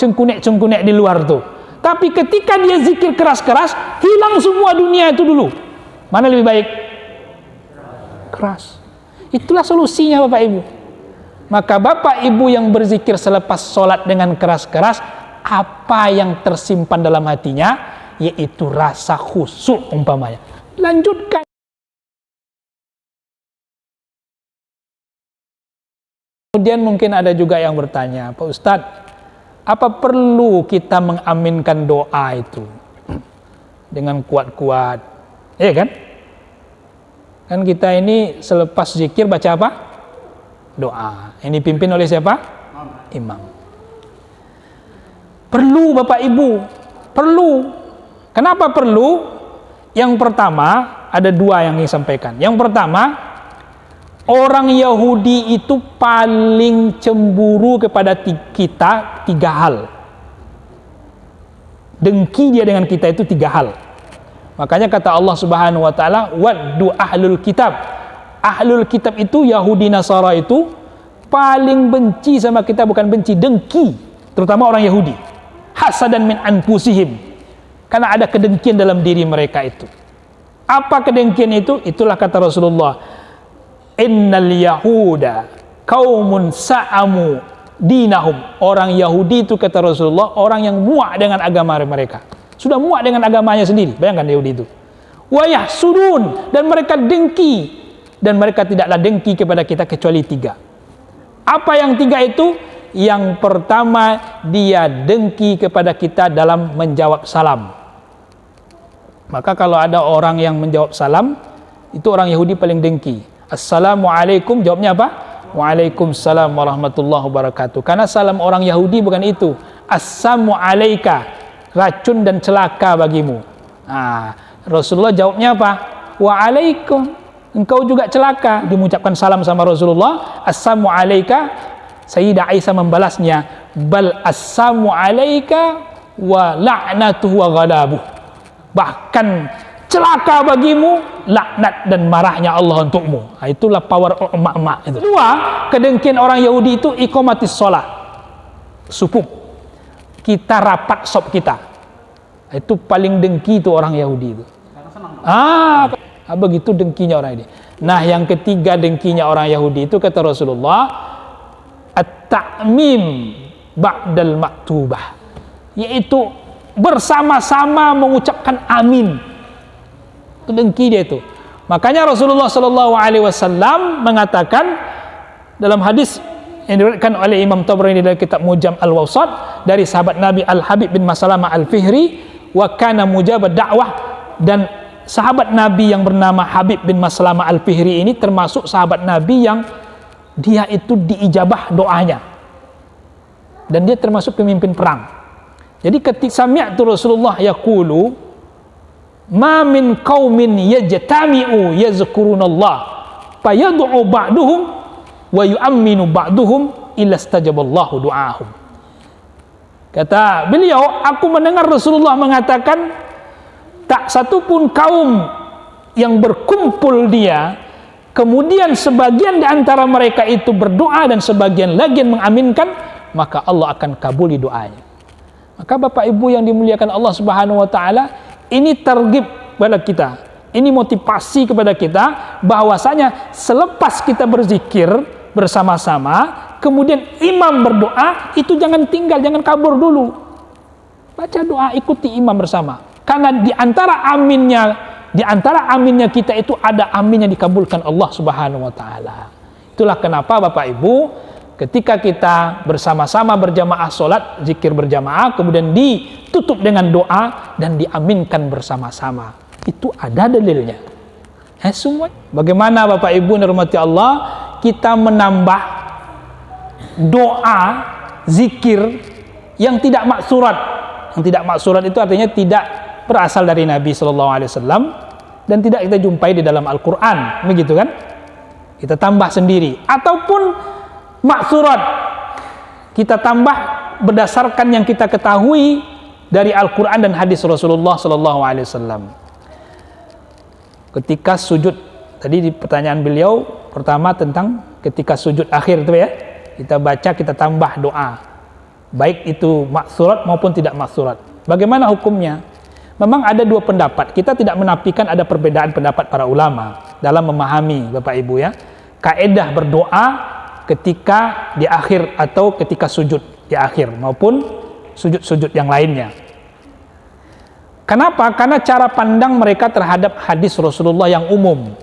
cengkunek-cengkunek di luar tuh. Tapi ketika dia zikir keras-keras, hilang semua dunia itu dulu. Mana lebih baik? Keras. Itulah solusinya Bapak Ibu. Maka Bapak Ibu yang berzikir selepas sholat dengan keras-keras, apa yang tersimpan dalam hatinya, yaitu rasa khusyuk umpamanya. Lanjutkan. Kemudian mungkin ada juga yang bertanya, Pak Ustadz, apa perlu kita mengaminkan doa itu dengan kuat-kuat? Iya kan? Kan kita ini selepas zikir baca apa? Doa. Ini dipimpin oleh siapa? Imam. Perlu Bapak Ibu, perlu. Kenapa perlu? Yang pertama, ada dua yang ingin sampaikan. Yang pertama, orang Yahudi itu paling cemburu kepada kita tiga hal. Dengki dia dengan kita itu tiga hal. Makanya kata Allah Subhanahu wa taala, waddu ahlul kitab. Ahlul kitab itu Yahudi Nasara itu paling benci sama kita, bukan benci, dengki, terutama orang Yahudi. Hasadan min anfusihim, karena ada kedengkian dalam diri mereka itu. Apa kedengkian itu? Itulah kata Rasulullah, innal yahuda qaumun sa'amu dinahum. Orang Yahudi itu kata Rasulullah, orang yang muak dengan agama mereka. Sudah muak dengan agamanya sendiri. Bayangkan Yahudi itu. Wa yahsudun, dan mereka dengki, dan mereka tidaklah dengki kepada kita kecuali tiga. Apa yang tiga itu? Yang pertama, dia dengki kepada kita dalam menjawab salam. Maka kalau ada orang yang menjawab salam, itu orang Yahudi paling dengki. Assalamualaikum, jawabnya apa? Waalaikumsalam warahmatullahi wabarakatuh. Karena salam orang Yahudi bukan itu. Assalamu alaika, racun dan celaka bagimu. Rasulullah jawabnya apa? Waalaikum, engkau juga celaka. Diucapkan salam sama Rasulullah. Assalamu alaika. Sayyidah Aisyah membalasnya, bal assalamu alaika wa la'natuhu wa ghadabuh. Bahkan celaka bagimu, laknat dan marahnya Allah untukmu. Itulah power emak-emak itu. Kedua, kedengkian orang Yahudi itu iqamatis shalah. Sufuf. Kita rapat sop kita. Itu paling dengki itu orang Yahudi itu. Begitu dengkinya orang ini. Nah, yang ketiga dengkinya orang Yahudi itu kata Rasulullah, at-ta'mim ba'dal maktubah, yaitu bersama-sama mengucapkan amin. Itu dengki dia itu. Makanya Rasulullah SAW mengatakan dalam hadis yang diriwayatkan oleh Imam Tabrani dari kitab Mujam Al-Awsat dari sahabat Nabi Al-Habib bin Masalamah Al-Fihri, wa kana mujabad da'wah, dan sahabat Nabi yang bernama Habib bin Masalamah Al-Fihri ini termasuk sahabat Nabi yang dia itu diijabah doanya, dan dia termasuk pemimpin perang. Jadi ketika sami'tu Rasulullah yaqulu ma min qaumin yajtami'u yazkurunallah fayad'u ba'duhum wa yu'minu ba'duhum illa istajaballahu du'ahum. Kata beliau, aku mendengar Rasulullah mengatakan, tak satu pun kaum yang berkumpul dia, kemudian sebagian di antara mereka itu berdoa dan sebagian lagi yang mengaminkan, maka Allah akan kabuli doanya. Maka Bapak Ibu yang dimuliakan Allah Subhanahu wa taala, ini targhib kepada kita. Ini motivasi kepada kita bahwasanya selepas kita berzikir bersama-sama, kemudian imam berdoa, itu jangan tinggal, jangan kabur dulu. Baca doa, ikuti imam bersama. Karena di antara aminnya kita itu ada amin yang dikabulkan Allah Subhanahu wa taala. Itulah kenapa Bapak Ibu, ketika kita bersama-sama berjamaah salat, zikir berjamaah, kemudian ditutup dengan doa dan diaminkan bersama-sama. Itu ada dalilnya. Semua. Bagaimana Bapak Ibu dirahmati Allah, kita menambah doa, zikir yang tidak maksurat. Yang tidak maksurat itu artinya tidak berasal dari Nabi SAW dan tidak kita jumpai di dalam Al-Quran, begitu kan? Kita tambah sendiri. Ataupun maksurat, kita tambah berdasarkan yang kita ketahui dari Al-Quran dan hadis Rasulullah SAW. Ketika sujud, tadi di pertanyaan beliau pertama tentang ketika sujud akhir itu ya, kita baca, kita tambah doa, baik itu maksurat maupun tidak maksurat. Bagaimana hukumnya? Memang ada dua pendapat. Kita tidak menafikan ada perbedaan pendapat para ulama dalam memahami, Bapak Ibu ya, kaedah berdoa ketika di akhir atau ketika sujud di akhir maupun sujud-sujud yang lainnya. Kenapa? Karena cara pandang mereka terhadap hadis Rasulullah yang umum.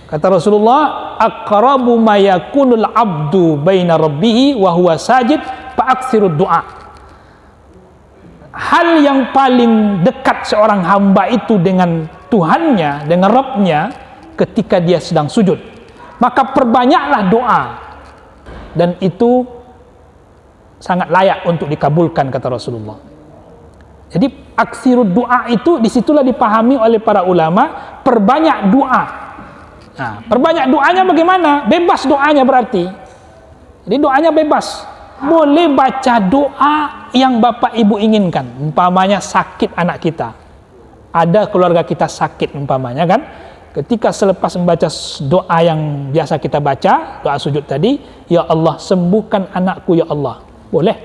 Kata Rasulullah, aqrabu ma yakunul abdu baina rabbih wa huwa sajid fa'aksirud du'a. Hal yang paling dekat seorang hamba itu dengan Tuhannya, dengan Rabbnya ketika dia sedang sujud, maka perbanyaklah doa, dan itu sangat layak untuk dikabulkan, kata Rasulullah. Jadi aksirud doa itu disitulah dipahami oleh para ulama, perbanyak doa. Nah, perbanyak doanya bagaimana? Bebas doanya berarti. Jadi doanya bebas. Boleh baca doa yang Bapak Ibu inginkan. Umpamanya sakit anak kita, ada keluarga kita sakit umpamanya kan, ketika selepas membaca doa yang biasa kita baca, doa sujud tadi, ya Allah sembuhkan anakku ya Allah, boleh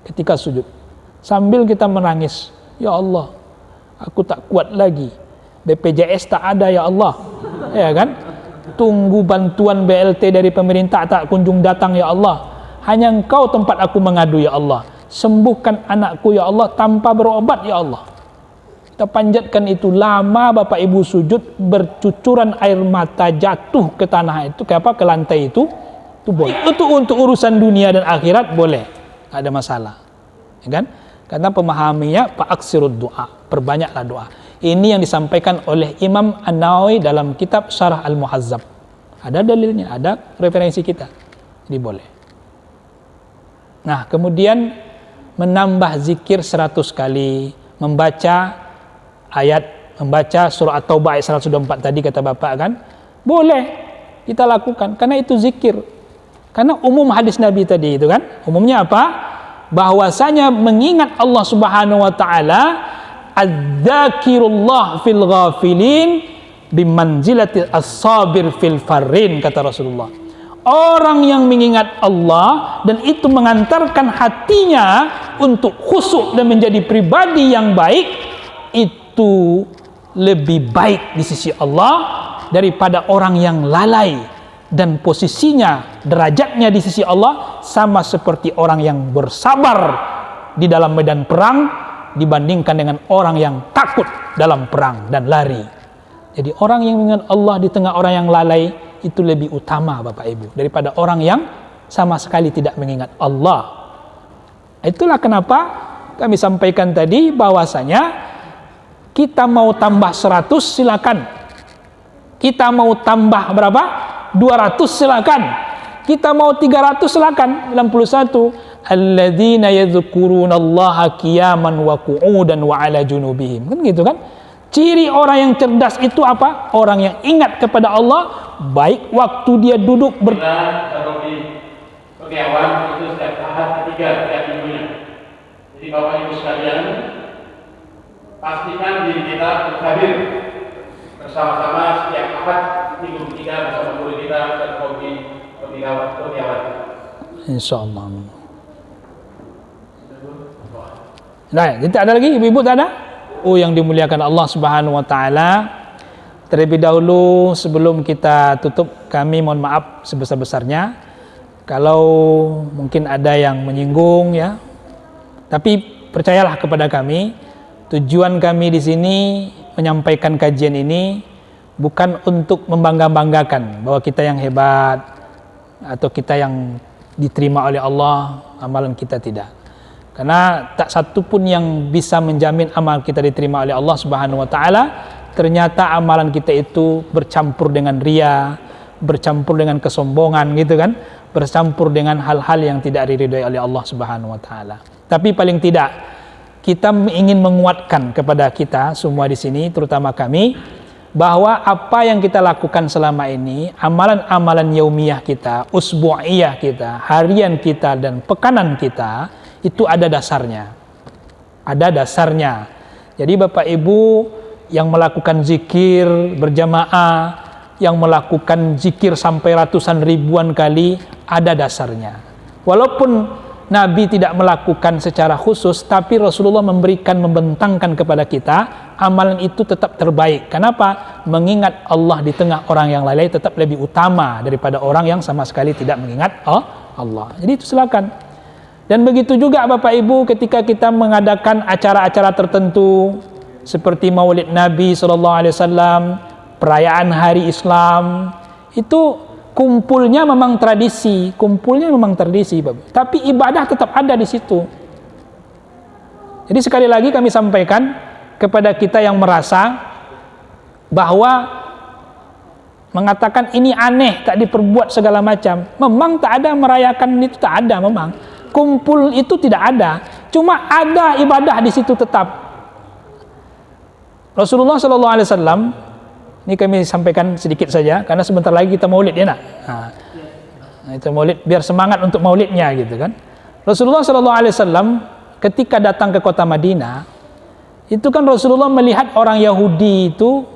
ketika sujud sambil kita menangis, ya Allah aku tak kuat lagi, BPJS tak ada ya Allah, ya kan, tunggu bantuan BLT dari pemerintah tak kunjung datang ya Allah, hanya Engkau tempat aku mengadu ya Allah, sembuhkan anakku ya Allah tanpa berobat ya Allah. Kita panjatkan itu lama, Bapak Ibu sujud, bercucuran air mata jatuh ke tanah itu, ke lantai itu boleh. Itu untuk urusan dunia dan akhirat boleh, tak ada masalah, ya kan? Karena pemahaminya fa'aksirud doa, perbanyaklah doa. Ini yang disampaikan oleh Imam An-Nawawi dalam kitab Syarah Al-Muhazzab. Ada dalilnya, ada referensi kita, jadi boleh. Nah, kemudian menambah zikir 100 kali, membaca surah At-Taubah ayat 124 tadi kata Bapak kan, boleh kita lakukan karena itu zikir. Karena umum hadis Nabi tadi itu kan, umumnya apa? Bahwasanya mengingat Allah Subhanahu wa taala, adz-dzakirullah fil ghafilin bimanzilati as-sabir fil farrin, kata Rasulullah. Orang yang mengingat Allah dan itu mengantarkan hatinya untuk khusyuk dan menjadi pribadi yang baik, itu lebih baik di sisi Allah daripada orang yang lalai, dan posisinya, derajatnya di sisi Allah sama seperti orang yang bersabar di dalam medan perang dibandingkan dengan orang yang takut dalam perang dan lari. Jadi orang yang mengingat Allah di tengah orang yang lalai itu lebih utama, Bapak Ibu, daripada orang yang sama sekali tidak mengingat Allah. Itulah kenapa kami sampaikan tadi bahwasanya kita mau tambah 100 silakan. Kita mau tambah berapa? 200 silakan. Kita mau 300 silakan. 91. Alladzina yadhkurunallaha qiyaman wa qu'udan wa 'ala junubihim. Kan gitu kan? Ciri orang yang cerdas itu apa? Orang yang ingat kepada Allah baik waktu dia duduk kalau di Pekiawan itu setiap tahap ketiga setiap minggunya. Jadi Bapak Ibu sekalian, pastikan diri kita hadir bersama-sama setiap ahad minggu ketiga bersama guru kita dan Pekiawan. Insyaallah. Nah, kita ada lagi ibu-ibu tak ada? Oh, yang dimuliakan Allah Subhanahu wa taala. Terlebih dahulu sebelum kita tutup, kami mohon maaf sebesar-besarnya kalau mungkin ada yang menyinggung ya. Tapi percayalah kepada kami, tujuan kami di sini menyampaikan kajian ini bukan untuk membangga-banggakan bahwa kita yang hebat atau kita yang diterima oleh Allah amalan kita, tidak. Karena tak satu pun yang bisa menjamin amal kita diterima oleh Allah Subhanahu wa taala ternyata amalan kita itu bercampur dengan ria, bercampur dengan kesombongan gitu kan, bercampur dengan hal-hal yang tidak diridhoi oleh Allah Subhanahu wa taala. Tapi paling tidak kita ingin menguatkan kepada kita semua di sini, terutama kami, bahwa apa yang kita lakukan selama ini, amalan-amalan yaumiyah kita, usbu'iyah kita, harian kita dan pekanan kita, itu ada dasarnya. Ada dasarnya. Jadi Bapak Ibu yang melakukan zikir berjamaah, yang melakukan zikir sampai ratusan ribuan kali, ada dasarnya. Walaupun Nabi tidak melakukan secara khusus, tapi Rasulullah membentangkan kepada kita, amalan itu tetap terbaik. Kenapa? Mengingat Allah di tengah orang yang lalai tetap lebih utama daripada orang yang sama sekali tidak mengingat Allah. Jadi itu silakan. Dan begitu juga Bapak Ibu ketika kita mengadakan acara-acara tertentu seperti Maulid Nabi SAW, perayaan Hari Islam, itu kumpulnya memang tradisi, Bapak. Tapi ibadah tetap ada di situ. Jadi sekali lagi kami sampaikan kepada kita yang merasa bahwa mengatakan ini aneh, tak diperbuat segala macam. Memang tak ada merayakan itu, tak ada memang. Kumpul itu tidak ada, cuma ada ibadah di situ tetap. Rasulullah SAW, ini kami sampaikan sedikit saja, karena sebentar lagi kita maulid ya nak. Nah, itu maulid biar semangat untuk maulidnya gitu kan. Rasulullah SAW ketika datang ke kota Madinah, itu kan Rasulullah melihat orang Yahudi itu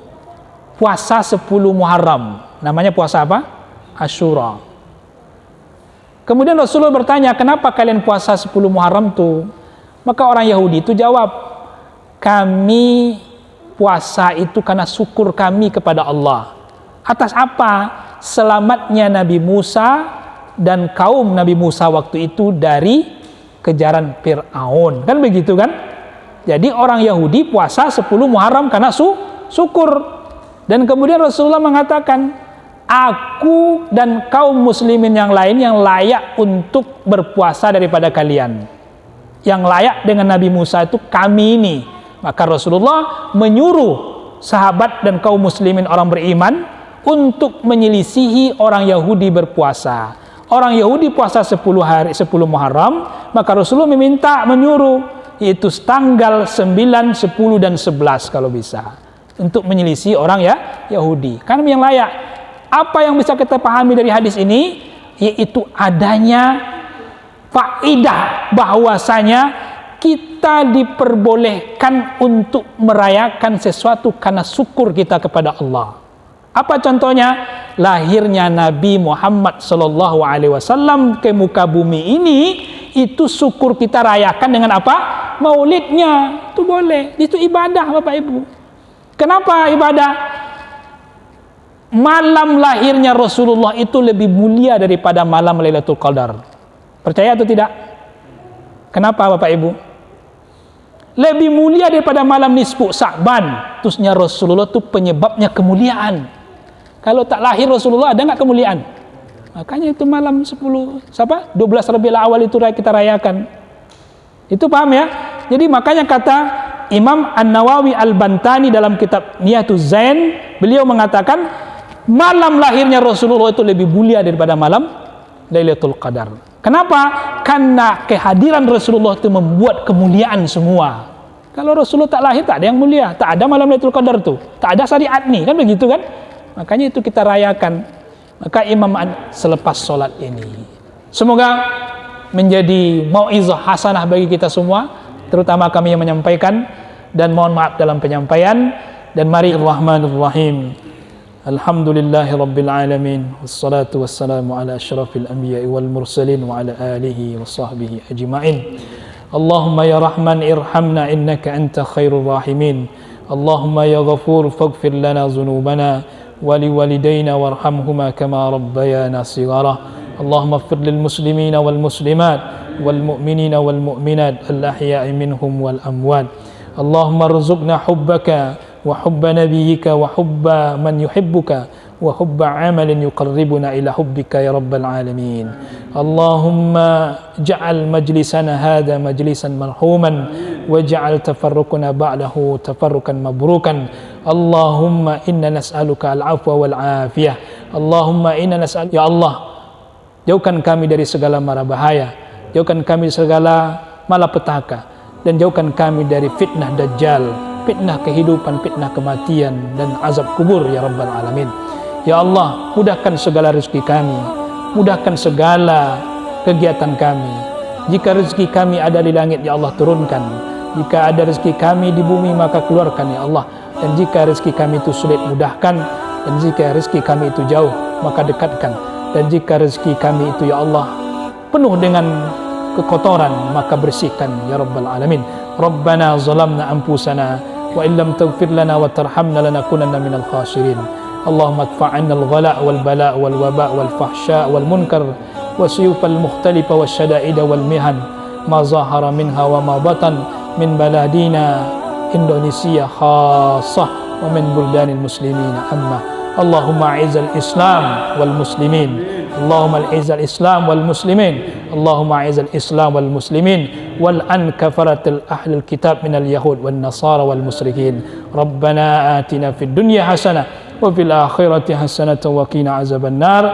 puasa 10 Muharram. Namanya puasa apa? Asyura. Kemudian Rasulullah bertanya, kenapa kalian puasa 10 Muharram tuh? Maka orang Yahudi itu jawab, kami puasa itu karena syukur kami kepada Allah. Atas apa? Selamatnya Nabi Musa dan kaum Nabi Musa waktu itu dari kejaran Fir'aun. Kan begitu kan? Jadi orang Yahudi puasa 10 Muharram karena syukur. Dan kemudian Rasulullah mengatakan, aku dan kaum muslimin yang lain yang layak untuk berpuasa daripada kalian. Yang layak dengan Nabi Musa itu kami ini. Maka Rasulullah menyuruh sahabat dan kaum muslimin orang beriman untuk menyelisihi orang Yahudi berpuasa. Orang Yahudi puasa 10 Muharram, maka Rasulullah menyuruh, yaitu tanggal 9, 10 dan 11 kalau bisa, untuk menyelisih orang Yahudi. Kami yang layak. Apa yang bisa kita pahami dari hadis ini? Yaitu adanya faedah bahwasanya kita diperbolehkan untuk merayakan sesuatu karena syukur kita kepada Allah. Apa contohnya? Lahirnya Nabi Muhammad SAW ke muka bumi ini, itu syukur kita rayakan dengan apa? Maulidnya. Itu boleh. Itu ibadah Bapak Ibu. Kenapa ibadah? Malam lahirnya Rasulullah itu lebih mulia daripada malam Lailatul Qadar. Percaya atau tidak? Kenapa Bapak Ibu? Lebih mulia daripada malam nisfu Sa'ban. Terusnya Rasulullah itu penyebabnya kemuliaan. Kalau tak lahir Rasulullah ada nggak kemuliaan? Makanya itu malam 12 Rabiul Awal itu kita rayakan. Itu paham ya? Jadi makanya kata Imam An-Nawawi Al-Bantani dalam kitab Niyatuz Zain, beliau mengatakan malam lahirnya Rasulullah itu lebih mulia daripada malam Lailatul Qadar. Kenapa? Karena kehadiran Rasulullah itu membuat kemuliaan semua. Kalau Rasulullah tak lahir, tak ada yang mulia. Tak ada malam Lailatul Qadar itu. Tak ada syariat nih, kan begitu kan? Makanya itu kita rayakan. Maka Imam selepas sholat ini, semoga menjadi mau'izah hasanah bagi kita semua, terutama kami yang menyampaikan, dan mohon maaf dalam penyampaian. Dan mari Ar-Rahmanir-Rahim. Alhamdulillahi Rabbil Alamin. Wassalatu wassalamu ala asyrafil anbiya'i wal mursalin wa ala alihi wa sahbihi ajma'in. Allahumma ya Rahman irhamna innaka anta khairur rahimin. Allahumma ya Ghafur faghfir lana dhunubana wa liwalidayna warhamhuma kama rabbayana shighara. Allahumma ighfir lil muslimina wal muslimat wal mu'minina wal mu'minat al ahya'i minhum wal amwat. Allahumma arzuqna hubbaka وحب نبيك وحب من يحبك وحب عمل يقربنا إلى حبك يا رب العالمين. اللهم اجعل مجلسنا هذا مجلسا مرحوما واجعل تفرقنا بعده تفرقا مبروكا. Allahumma inna nas'aluka al-afwa wal afiyah. Allahumma inna nas'aluka, ya Allah, jauhkan kami dari segala mara bahaya, jauhkan kami dari segala malapetaka, dan jauhkan kami dari fitnah dajjal, fitnah kehidupan, fitnah kematian, dan azab kubur ya rabbal alamin. Ya Allah, mudahkan segala rezeki kami, mudahkan segala kegiatan kami. Jika rezeki kami ada di langit, ya Allah turunkan. Jika ada rezeki kami di bumi, maka keluarkan ya Allah. Dan jika rezeki kami itu sulit, mudahkan. Dan jika rezeki kami itu jauh, maka dekatkan. Dan jika rezeki kami itu ya Allah penuh dengan kekotoran, maka bersihkan ya rabbal alamin. Rabbana zalamna anfusana wa illam taghfir lana wa tarhamna lanakunanna minal khasirin. Allahumma adfa' 'anna al-ghala' wal bala' wal waba' wal fahsya' wal munkar wasiyuf al-mukhtalifa wasyada'ida wal mihan ma zahara minha wa ma batan min baladina Indonesia khassah wa min buldanil muslimin amma. Allahumma a'izal islam wal muslimin, Allahumma a'izal islam wal muslimin, Allahumma a'izal islam wal muslimin wal an kafaratil ahlil kitab minal yahud wal nasara wal musyrikin. Rabbana atina fid dunya hasanah wa fil akhirati hasanatan wa qina azaban nar.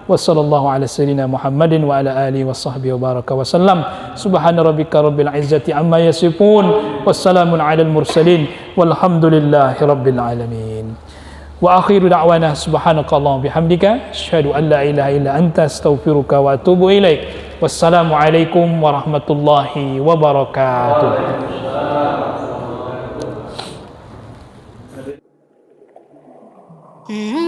Wa sallallahu ala sayyidina Muhammadin wa ala alihi wa sahbihi wa baraka wa sallam. Subhana rabbika rabbil izzati amma yasifun, wassalamun ala al mursalin, walhamdulillahi rabbil alamin. Wa akhiru da'wana subhanakallahumma bihamdika asyhadu an la ilaha illa anta astaghfiruka wa atubu ilaik. Wassalamu alaikum warahmatullahi wabarakatuh. Mm-hmm.